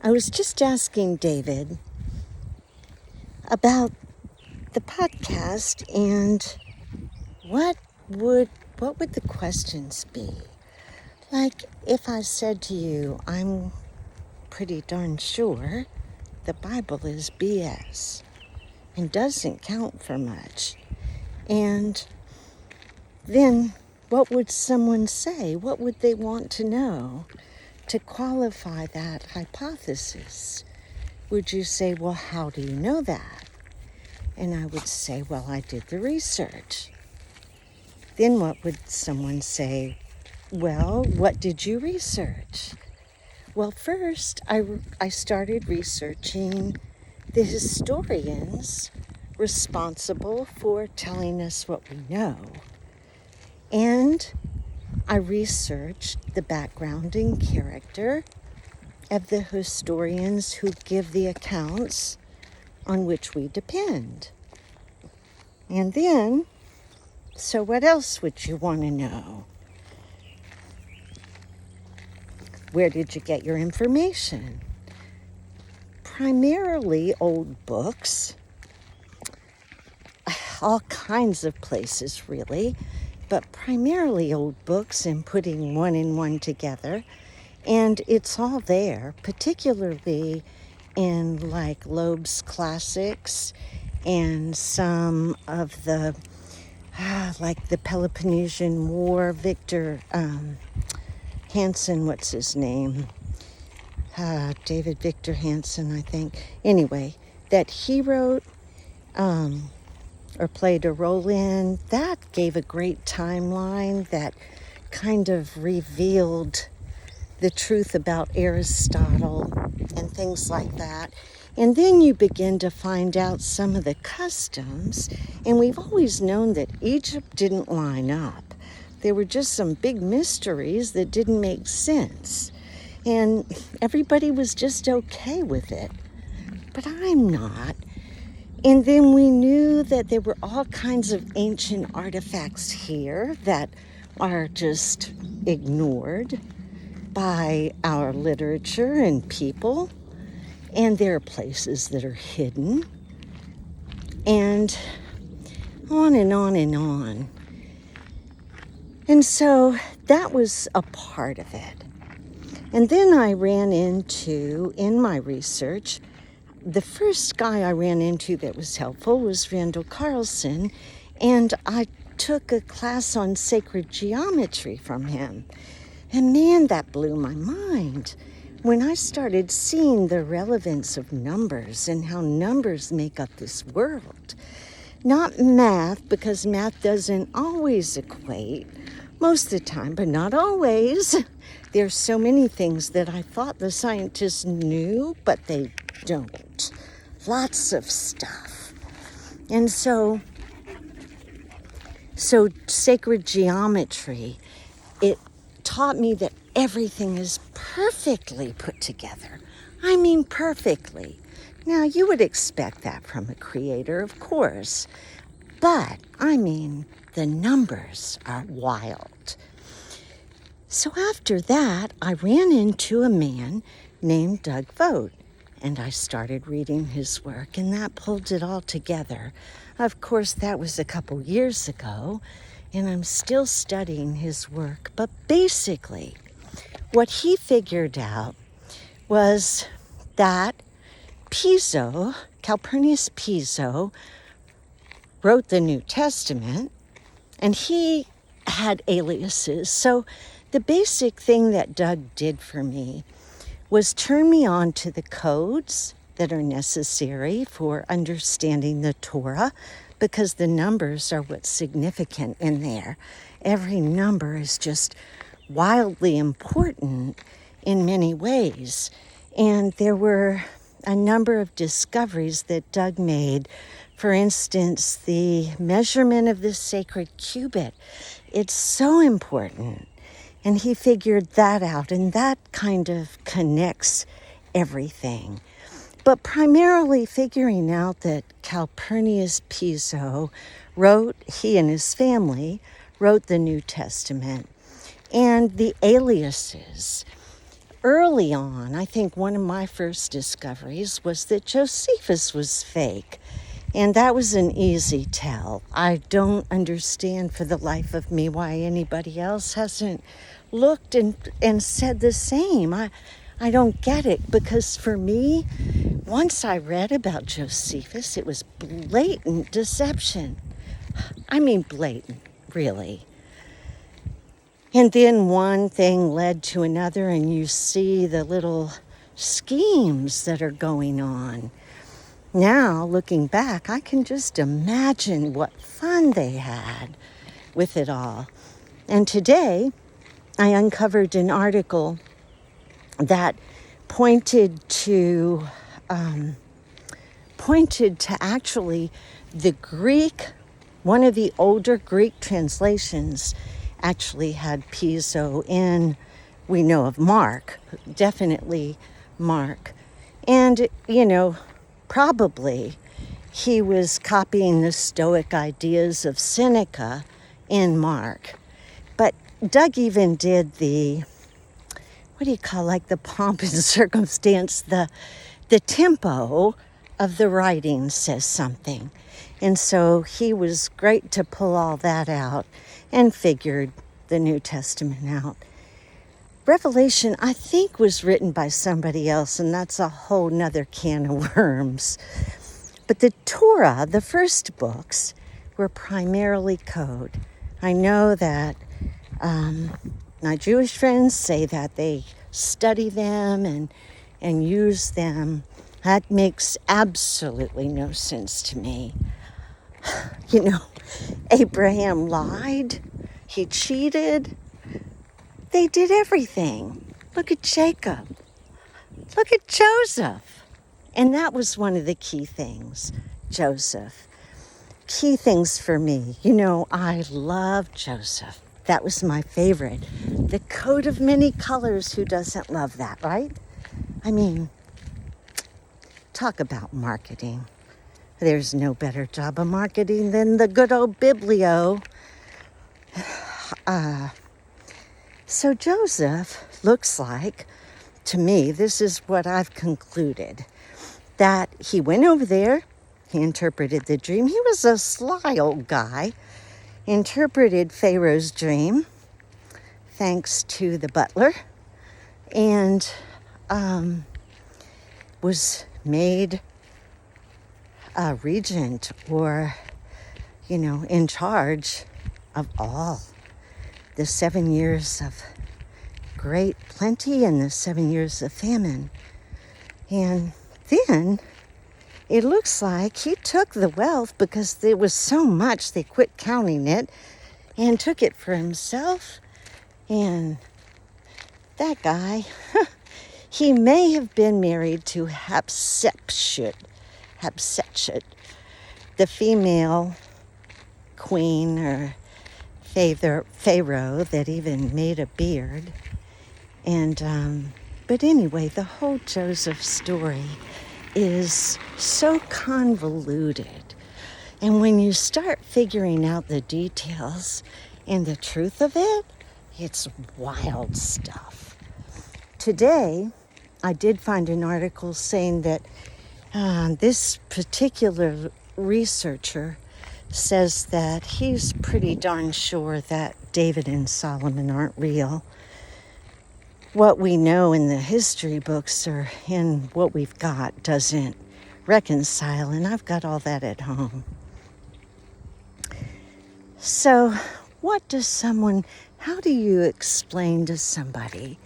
I was just asking David about the podcast and what would the questions be? Like if I said to you, I'm pretty darn sure the Bible is BS and doesn't count for much. And then what would someone say? What would they want to know to qualify that hypothesis? Would you say, well, how do you know that? And I would say, well, I did the research. Then what would someone say? Well, what did you research? Well, first, I started researching the historians responsible for telling us what we know. And I researched the background and character of the historians who give the accounts on which we depend. And then, so what else would you want to know? Where did you get your information? Primarily old books, all kinds of places really, but primarily old books and putting one and one together. And it's all there, particularly in like Loeb's classics and some of the, like the Peloponnesian War, Victor Hansen, what's his name? David Victor Hansen, I think. Anyway, that he wrote or played a role in, that gave a great timeline that kind of revealed the truth about Aristotle and things like that. And then you begin to find out some of the customs, and we've always known that Egypt didn't line up. There were just some big mysteries that didn't make sense, and everybody was just okay with it. But I'm not. And then we knew that there were all kinds of ancient artifacts here that are just ignored by our literature and people. And there are places that are hidden. And on and on and on. And so that was a part of it. And then I ran into, in my research, the first guy I ran into that was helpful was Randall Carlson, and I took a class on sacred geometry from him. And man, that blew my mind when I started seeing the relevance of numbers and how numbers make up this world. Not math, because math doesn't always equate, most of the time, but not always. There's so many things that I thought the scientists knew, but they don't. Lots of stuff. And so sacred geometry, it taught me that everything is perfectly put together. I mean perfectly. Now, you would expect that from a creator, of course. But, I mean, the numbers are wild. So after that, I ran into a man named Doug Vogt, and I started reading his work, and that pulled it all together. Of course, that was a couple years ago, and I'm still studying his work. But basically, what he figured out was that Calpurnius Piso, wrote the New Testament, and he had aliases. So the basic thing that Doug did for me was turn me on to the codes that are necessary for understanding the Torah, because the numbers are what's significant in there. Every number is just wildly important in many ways. And there were a number of discoveries that Doug made. For instance, the measurement of the sacred cubit. It's so important. And he figured that out, and that kind of connects everything. But primarily figuring out that Calpurnius Piso he and his family wrote the New Testament. And the aliases. early on, I think one of my first discoveries was that Josephus was fake. And that was an easy tell. I don't understand for the life of me why anybody else hasn't looked and said the same. I don't get it, because for me, once I read about Josephus, it was blatant deception. I mean, blatant, really. And then one thing led to another, and you see the little schemes that are going on. Now, looking back, I can just imagine what fun they had with it all. And today, I uncovered an article that pointed to actually the Greek, one of the older Greek translations actually had Piso in, we know of Mark, definitely Mark. And, probably he was copying the Stoic ideas of Seneca in Mark. But Doug even did the, like the pomp and circumstance, the tempo of the writing says something. And so he was great to pull all that out and figured the New Testament out. Revelation, I think, was written by somebody else, and that's a whole nother can of worms. But the Torah, the first books, were primarily code. I know that my Jewish friends say that they study them and use them. That makes absolutely no sense to me. Abraham lied. He cheated. They did everything. Look at Jacob. Look at Joseph. And that was one of the key things, Joseph. Key things for me. I love Joseph. That was my favorite. The coat of many colors, who doesn't love that, right? I mean, talk about marketing. There's no better job of marketing than the good old Biblio. So Joseph looks like, to me, this is what I've concluded, that he went over there, he interpreted the dream. He was a sly old guy, interpreted Pharaoh's dream, thanks to the butler, and was made a regent, or, in charge of all the 7 years of great plenty and the 7 years of famine. And then it looks like he took the wealth, because there was so much they quit counting it, and took it for himself. And that guy, he may have been married to Hatshepsut, the female queen or Pharaoh that even made a beard. And but anyway, the whole Joseph story is so convoluted. And when you start figuring out the details and the truth of it, it's wild stuff. Today, I did find an article saying that this particular researcher says that he's pretty darn sure that David and Solomon aren't real. What we know in the history books or in what we've got doesn't reconcile, and I've got all that at home. So how do you explain to somebody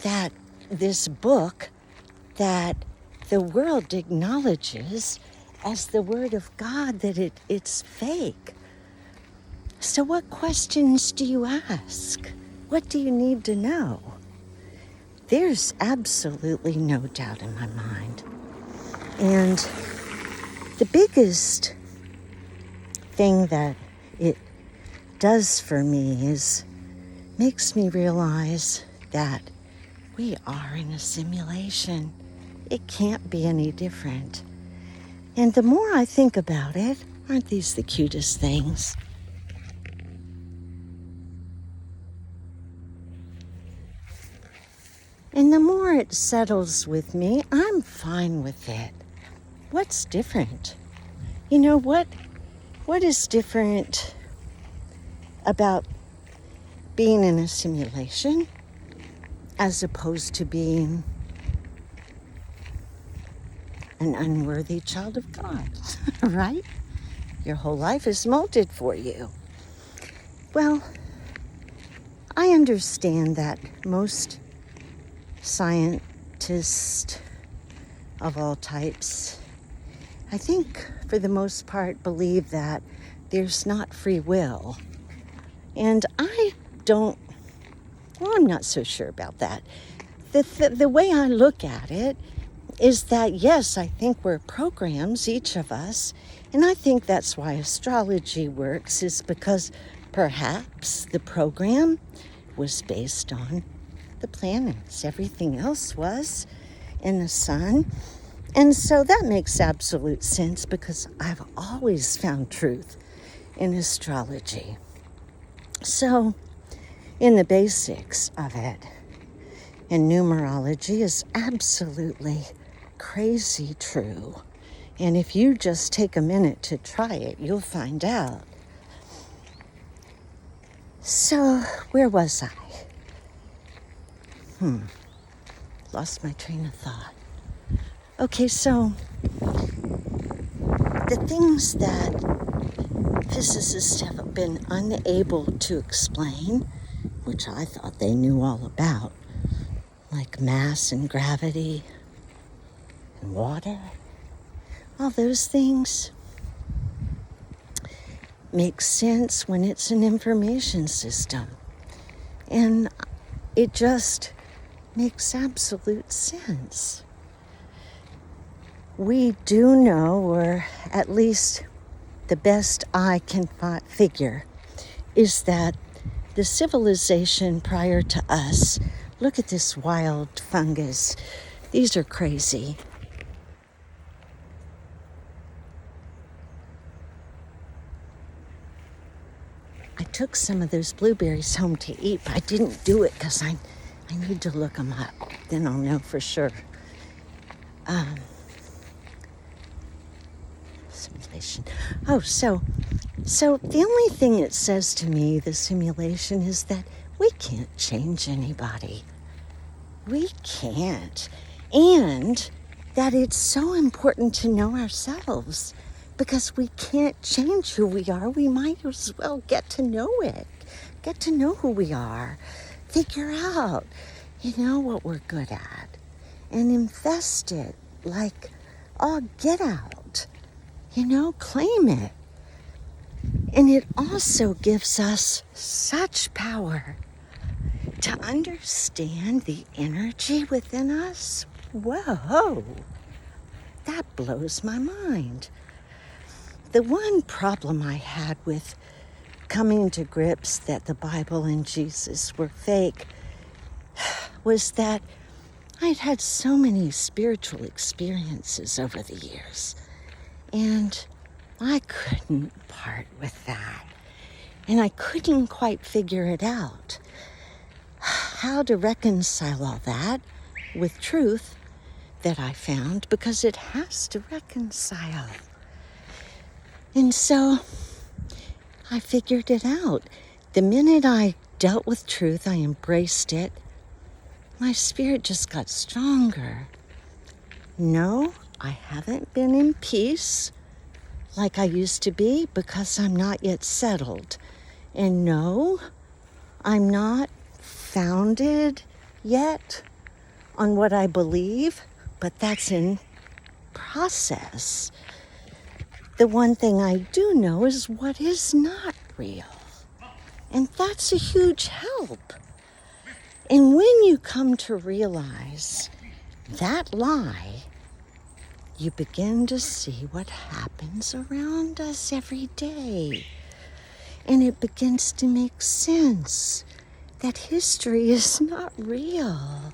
that this book that the world acknowledges as the Word of God, that it's fake? So what questions do you ask? What do you need to know? There's absolutely no doubt in my mind. And the biggest thing that it does for me is makes me realize that we are in a simulation. It can't be any different. And the more I think about it, aren't these the cutest things? And the settles with me, I'm fine with it. What's different? You know, what is different about being in a simulation as opposed to being an unworthy child of God, right? Your whole life is molded for you. Well, I understand that most scientists of all types, I think for the most part, believe that there's not free will. And I'm not so sure about that. The way I look at it is that, yes, I think we're programs, each of us, and I think that's why astrology works, is because perhaps the program was based on the planets. Everything else was in the sun. And so that makes absolute sense because I've always found truth in astrology. So, in the basics of it, and numerology is absolutely crazy true. And if you just take a minute to try it, you'll find out. So, where was I? Lost my train of thought. Okay, so the things that physicists have been unable to explain, which I thought they knew all about, like mass and gravity and water, all those things make sense when it's an information system. And it just makes absolute sense. We do know, or at least the best I can figure, is that the civilization prior to us, look at this wild fungus. These are crazy. I took some of those blueberries home to eat, but I didn't do it because I need to look them up. Then I'll know for sure. Simulation. Oh, so the only thing it says to me, the simulation, is that we can't change anybody. We can't. And that it's so important to know ourselves, because we can't change who we are. We might as well get to know it. Get to know who we are. Figure out, what we're good at. And invest it like, get out. Claim it. And it also gives us such power to understand the energy within us. Whoa, that blows my mind. The one problem I had with coming to grips that the Bible and Jesus were fake was that I'd had so many spiritual experiences over the years, and I couldn't part with that. And I couldn't quite figure it out, how to reconcile all that with truth that I found, because it has to reconcile. And so I figured it out. The minute I dealt with truth, I embraced it, my spirit just got stronger. No, I haven't been in peace like I used to be because I'm not yet settled. And no, I'm not founded yet on what I believe, but that's in process. The one thing I do know is what is not real. And that's a huge help. And when you come to realize that lie, you begin to see what happens around us every day. And it begins to make sense that history is not real.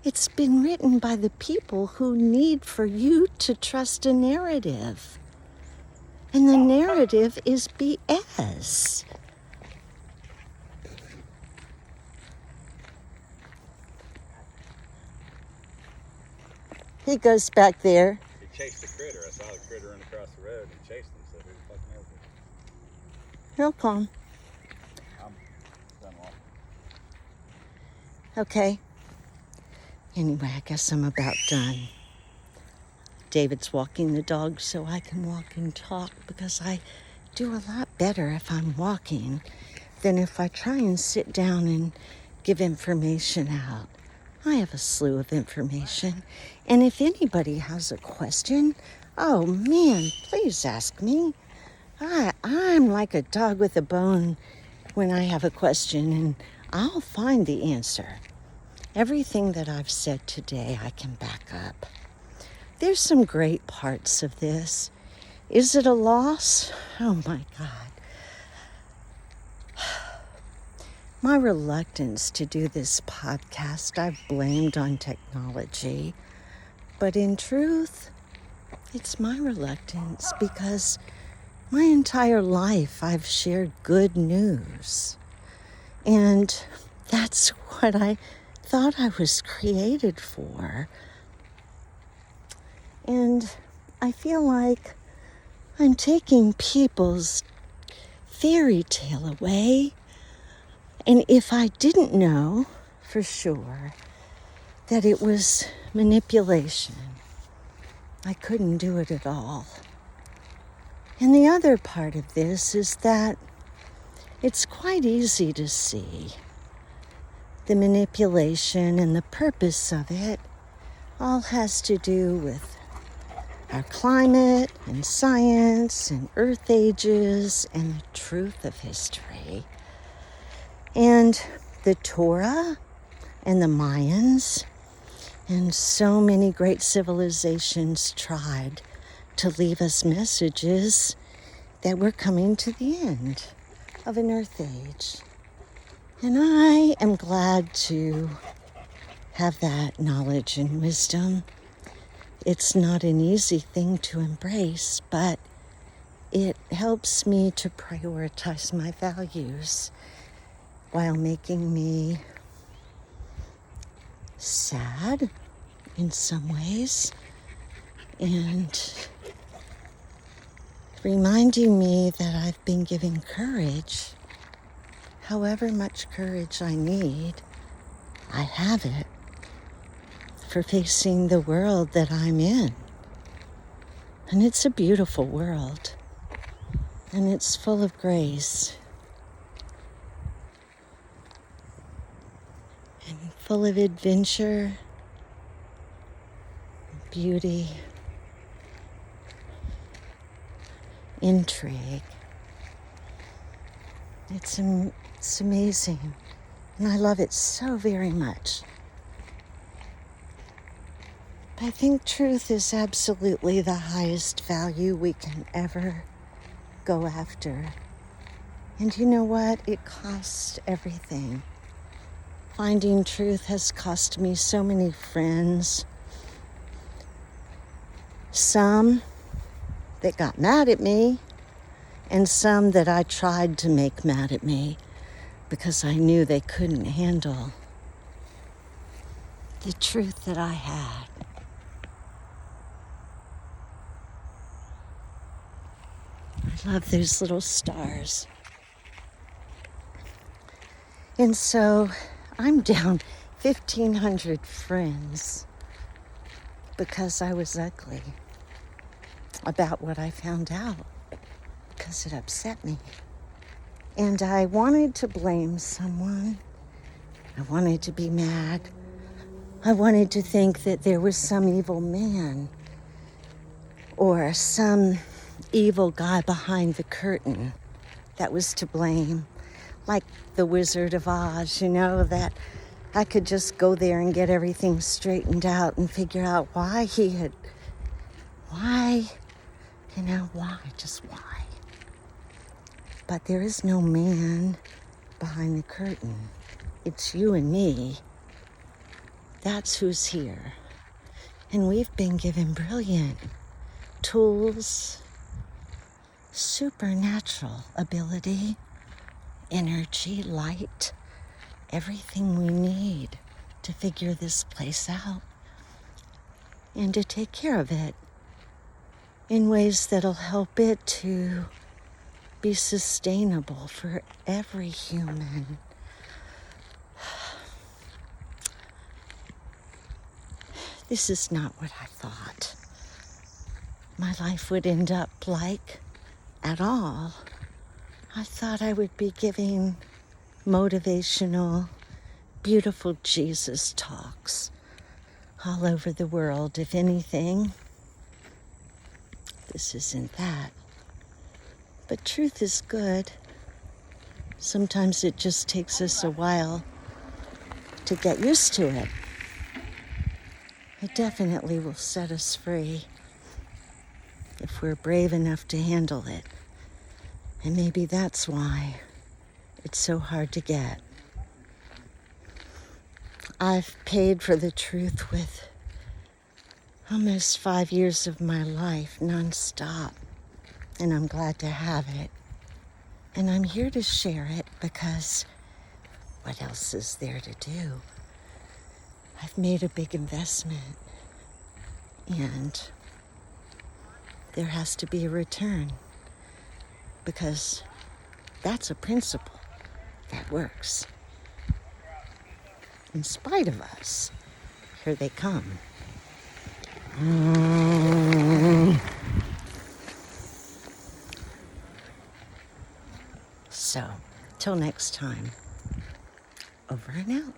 It's been written by the people who need for you to trust a narrative. And the narrative is BS. He goes back there. He chased the critter. I saw the critter run across the road and he chased him, so who the fuck knows it? He'll come. I'm done walking. Okay. Anyway, I guess I'm about done. David's walking the dog so I can walk and talk, because I do a lot better if I'm walking than if I try and sit down and give information out. I have a slew of information, and if anybody has a question, oh man, please ask me. I'm like a dog with a bone when I have a question, and I'll find the answer. Everything that I've said today, I can back up. There's some great parts of this. Is it a loss? Oh my God. My reluctance to do this podcast, I've blamed on technology. But in truth, it's my reluctance because my entire life I've shared good news. And that's what I thought I was created for. And I feel like I'm taking people's fairy tale away. And if I didn't know for sure that it was manipulation, I couldn't do it at all. And the other part of this is that it's quite easy to see the manipulation, and the purpose of it all has to do with our climate and science and earth ages and the truth of history. And the Torah and the Mayans and so many great civilizations tried to leave us messages that we're coming to the end of an earth age. And I am glad to have that knowledge and wisdom. It's not an easy thing to embrace, but it helps me to prioritize my values while making me sad in some ways and reminding me that I've been given courage. However much courage I need, I have it for facing the world that I'm in. And it's a beautiful world, and it's full of grace and full of adventure, beauty, intrigue. It's amazing, and I love it so very much. I think truth is absolutely the highest value we can ever go after. And you know what? It costs everything. Finding truth has cost me so many friends. Some that got mad at me, and some that I tried to make mad at me because I knew they couldn't handle the truth that I had. I love those little stars. And so I'm down 1,500 friends because I was ugly about what I found out, because it upset me. And I wanted to blame someone. I wanted to be mad. I wanted to think that there was some evil man or some evil guy behind the curtain that was to blame, like the Wizard of Oz, that I could just go there and get everything straightened out and figure out why, just why. But there is no man behind the curtain. It's you and me. That's who's here. And we've been given brilliant tools, supernatural ability, energy, light, everything we need to figure this place out. and to take care of it in ways that'll help it to be sustainable for every human. This is not what I thought my life would end up like at all. I thought I would be giving motivational, beautiful Jesus talks all over the world. If anything, this isn't that. But truth is good. Sometimes it just takes us a while to get used to it. It definitely will set us free if we're brave enough to handle it. And maybe that's why it's so hard to get. I've paid for the truth with almost 5 years of my life nonstop, and I'm glad to have it. And I'm here to share it because what else is there to do? I've made a big investment, and there has to be a return, because that's a principle that works. In spite of us, here they come. So, till next time, over and out.